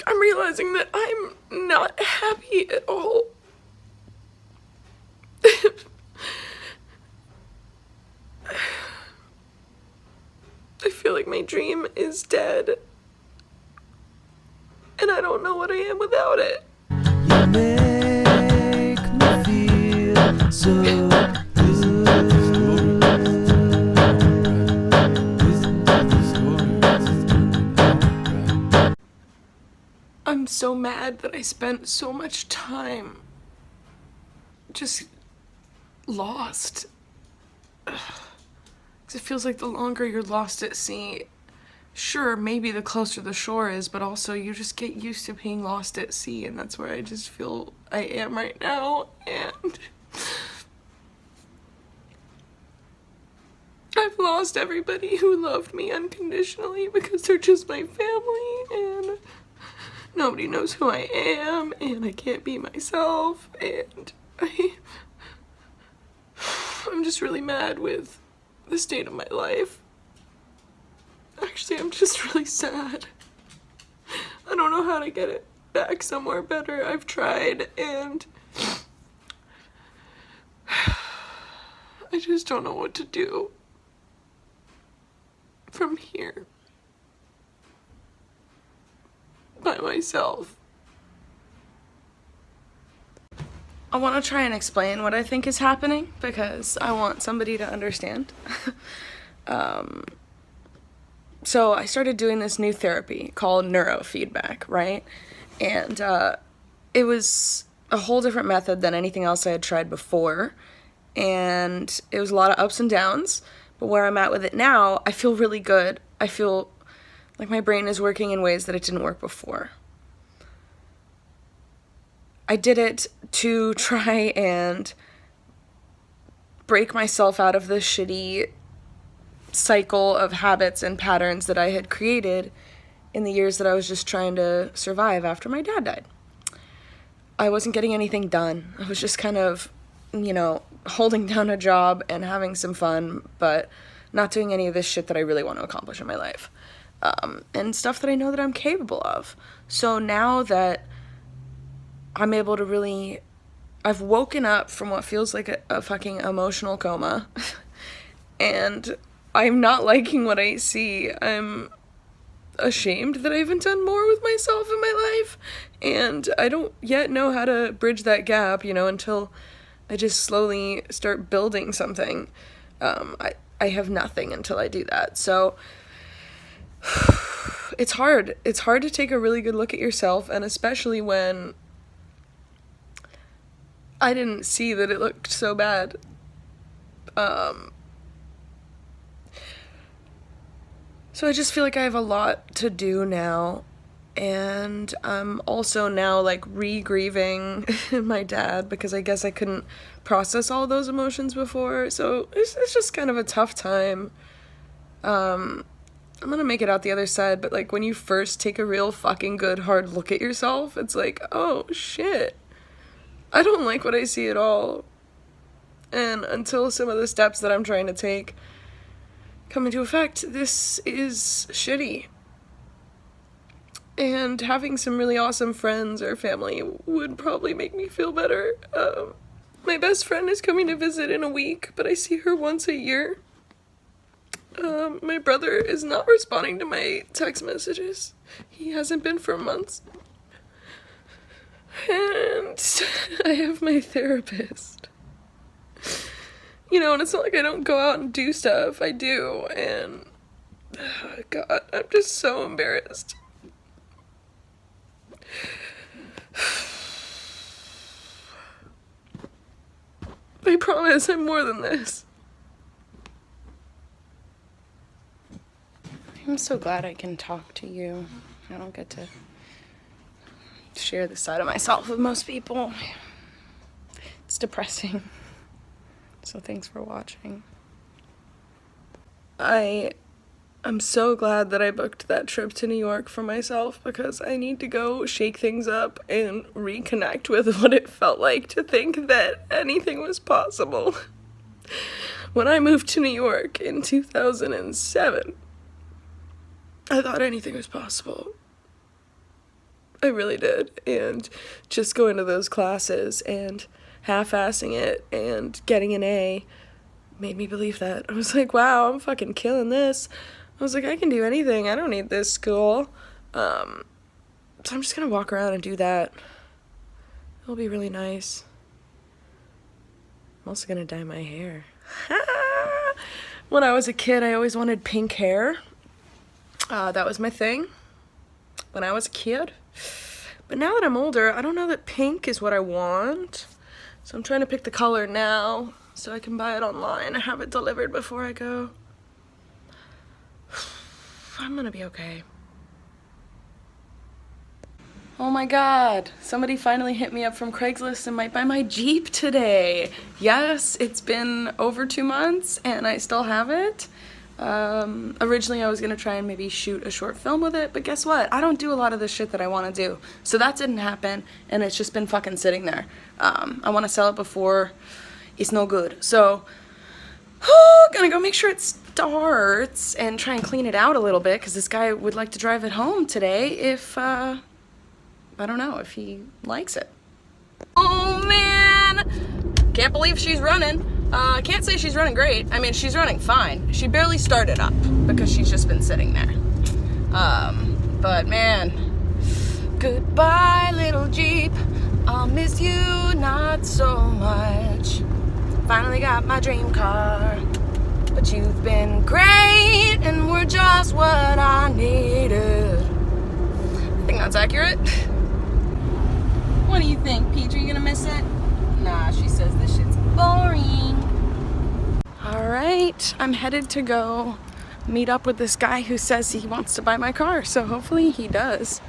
I'm realizing that I'm not happy at all. I feel like my dream is dead, and I don't know what I am without it. You make me feel so I'm so mad that I spent so much time just lost. Because it feels like the longer you're lost at sea, sure, maybe the closer the shore is, but also you just get used to being lost at sea, and that's where I just feel I am right now, and I've lost everybody who loved me unconditionally because they're just my family, and nobody knows who I am, and I can't be myself, and I'm just really mad with the state of my life. Actually, I'm just really sad. I don't know how to get it back somewhere better. I've tried, and I just don't know what to do from here by myself. I want to try and explain what I think is happening because I want somebody to understand. So I started doing this new therapy called neurofeedback, right? And it was a whole different method than anything else I had tried before. And it was a lot of ups and downs. But where I'm at with it now, I feel really good. I feel like my brain is working in ways that it didn't work before. I did it to try and break myself out of this shitty cycle of habits and patterns that I had created in the years that I was just trying to survive after my dad died. I wasn't getting anything done. I was just kind of, holding down a job and having some fun, but not doing any of this shit that I really want to accomplish in my life. And stuff that I know that I'm capable of. So now that I'm able to really, I've woken up from what feels like a fucking emotional coma, and I'm not liking what I see. I'm ashamed that I haven't done more with myself in my life, and I don't yet know how to bridge that gap, until I just slowly start building something. I have nothing until I do that, so it's hard. It's hard to take a really good look at yourself, and especially when I didn't see that it looked so bad. So I just feel like I have a lot to do now, and I'm also now re-grieving my dad because I guess I couldn't process all those emotions before, so it's just kind of a tough time. I'm gonna make it out the other side, but when you first take a real fucking good hard look at yourself, it's like, oh shit, I don't like what I see at all. And until some of the steps that I'm trying to take come into effect, this is shitty. And having some really awesome friends or family would probably make me feel better. My best friend is coming to visit in a week, but I see her once a year. My brother is not responding to my text messages. He hasn't been for months. And I have my therapist. And it's not like I don't go out and do stuff. I do, and God, I'm just so embarrassed. I promise I'm more than this. I'm so glad I can talk to you. I don't get to share this side of myself with most people. It's depressing. So thanks for watching. I'm so glad that I booked that trip to New York for myself because I need to go shake things up and reconnect with what it felt like to think that anything was possible. When I moved to New York in 2007, I thought anything was possible. I really did. And just going to those classes and half-assing it and getting an A made me believe that. I was like, wow, I'm fucking killing this. I was like, I can do anything. I don't need this school. So I'm just gonna walk around and do that. It'll be really nice. I'm also gonna dye my hair. When I was a kid, I always wanted pink hair. That was my thing when I was a kid. But now that I'm older, I don't know that pink is what I want. So I'm trying to pick the color now so I can buy it online and have it delivered before I go. I'm gonna be okay. Oh my god, somebody finally hit me up from Craigslist and might buy my Jeep today. Yes, it's been over 2 months and I still have it. Originally I was gonna try and maybe shoot a short film with it, but guess what? I don't do a lot of the shit that I want to do. So that didn't happen and it's just been fucking sitting there. I want to sell it before it's no good. So, gonna go make sure it starts and try and clean it out a little bit because this guy would like to drive it home today if, I don't know if he likes it. Oh man! Can't believe she's running. I can't say she's running great. I mean, she's running fine. She barely started up because she's just been sitting there. But man, goodbye little Jeep. I'll miss you not so much. Finally got my dream car. But you've been great and we're just what I needed. I think that's accurate. What do you think, Peach? Are you gonna miss it? Nah, she says this shit's boring. Alright, I'm headed to go meet up with this guy who says he wants to buy my car, so hopefully he does.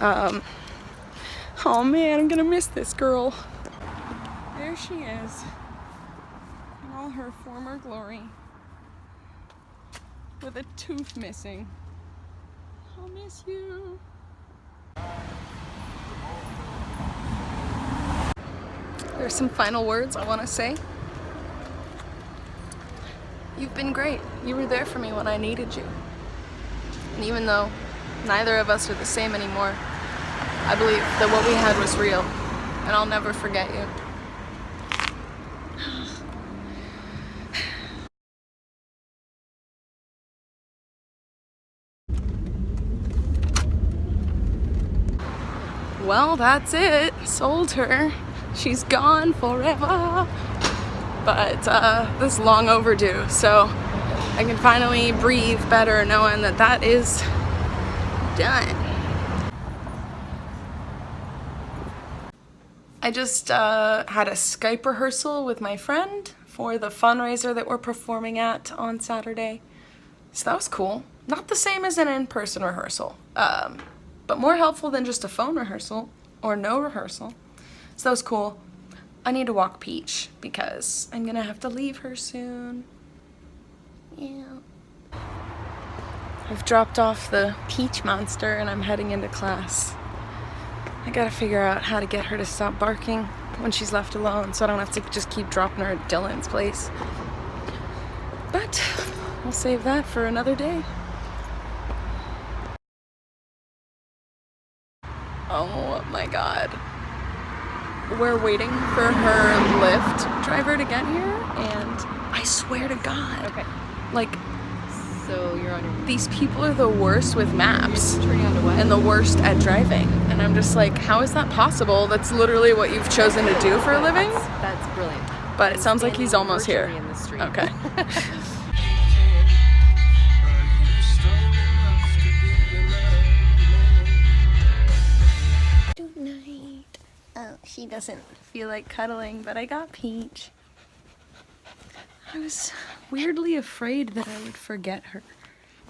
Oh man, I'm gonna miss this girl. There she is. In all her former glory. With a tooth missing. I'll miss you. There's some final words I want to say. You've been great. You were there for me when I needed you. And even though neither of us are the same anymore, I believe that what we had was real. And I'll never forget you. Well, that's it. Sold her. She's gone forever. But this is long overdue, so I can finally breathe better knowing that that is done. I just had a Skype rehearsal with my friend for the fundraiser that we're performing at on Saturday. So that was cool. Not the same as an in-person rehearsal, but more helpful than just a phone rehearsal or no rehearsal. So that was cool. I need to walk Peach because I'm gonna have to leave her soon. Yeah. I've dropped off the Peach monster and I'm heading into class. I gotta figure out how to get her to stop barking when she's left alone so I don't have to just keep dropping her at Dylan's place. But we'll save that for another day. Oh my god. We're waiting for her Lyft driver to get here, and I swear to God, Okay. like, So you're on your. these people are the worst with maps Turning on to what? and the worst at driving. And I'm just like, how is that possible? That's literally what you've chosen to do for a living? That's brilliant. But it sounds like he's almost here. In the street. Okay. Good night. Oh, she doesn't feel like cuddling, but I got Peach. I was weirdly afraid that I would forget her.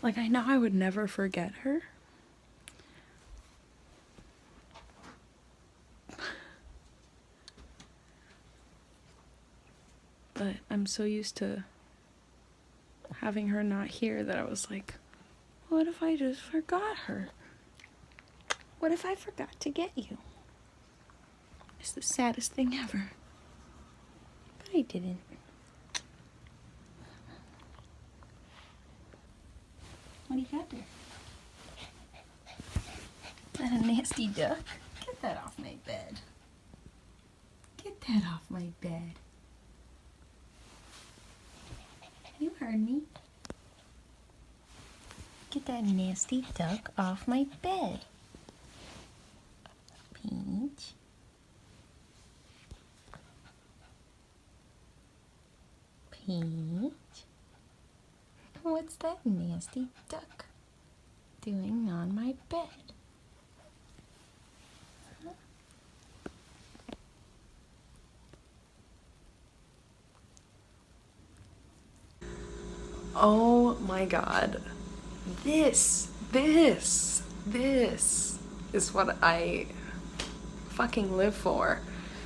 Like, I know I would never forget her. But I'm so used to having her not here that I was like, what if I just forgot her? What if I forgot to get you? It's the saddest thing ever. But I didn't. What do you got there? that a nasty duck? Get that off my bed. Get that off my bed. You heard me. Get that nasty duck off my bed. Peach. Peach. What's that nasty duck doing on my bed? Oh my god. This is what I fucking live for.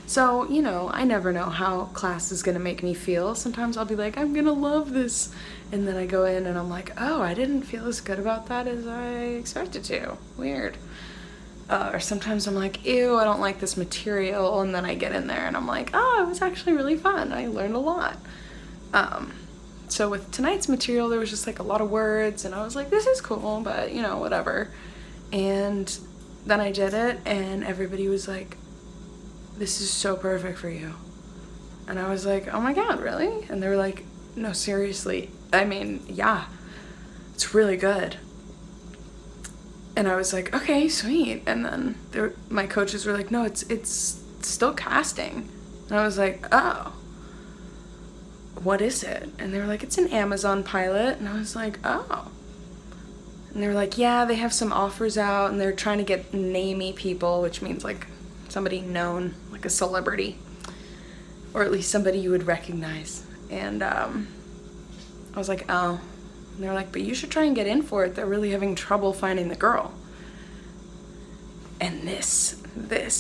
So, you know, I never know how class is gonna make me feel. Sometimes I'll be like, I'm gonna love this. And then I go in and I'm like, oh, I didn't feel as good about that as I expected to. Weird. Or sometimes I'm like, ew, I don't like this material. And then I get in there and I'm like, oh, it was actually really fun. I learned a lot. So with tonight's material, there was just like a lot of words and I was like, this is cool, but you know, whatever. And then I did it and everybody was like, this is so perfect for you. And I was like, oh my god, really? And they were like, no, seriously. I mean, yeah, it's really good. And I was like, okay, sweet. And then my coaches were like, no, it's still casting. And I was like, oh, what is it? And they were like, it's an Amazon pilot. And I was like, oh. And they were like, yeah, they have some offers out and they're trying to get namey people, which means like somebody known, like a celebrity, or at least somebody you would recognize. And I was like, oh. And they were like, but you should try and get in for it. They're really having trouble finding the girl. And this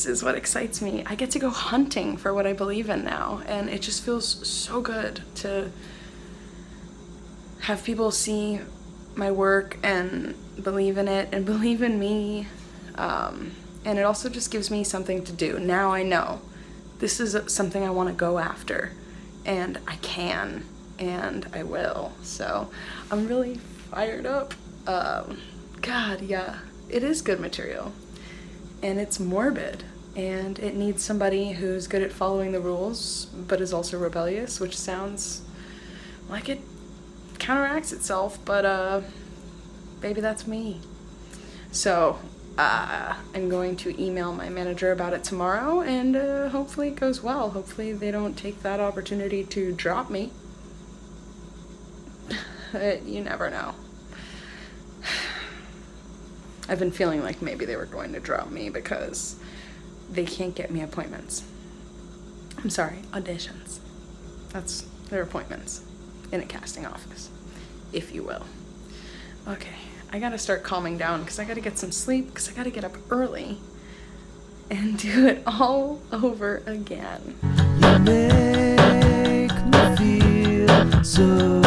is what excites me. I get to go hunting for what I believe in now. And it just feels so good to have people see my work and believe in it and believe in me. And it also just gives me something to do. Now I know this is something I want to go after. And I can. And I will. So I'm really fired up. God, yeah. It is good material. And it's morbid. And it needs somebody who's good at following the rules, but is also rebellious, which sounds like it counteracts itself, but baby, that's me. So I'm going to email my manager about it tomorrow, and hopefully it goes well. Hopefully they don't take that opportunity to drop me. You never know. I've been feeling like maybe they were going to drop me because they can't get me appointments. I'm sorry, auditions. That's their appointments in a casting office, if you will. Okay, I gotta start calming down because I gotta get some sleep because I gotta get up early and do it all over again. You make me feel so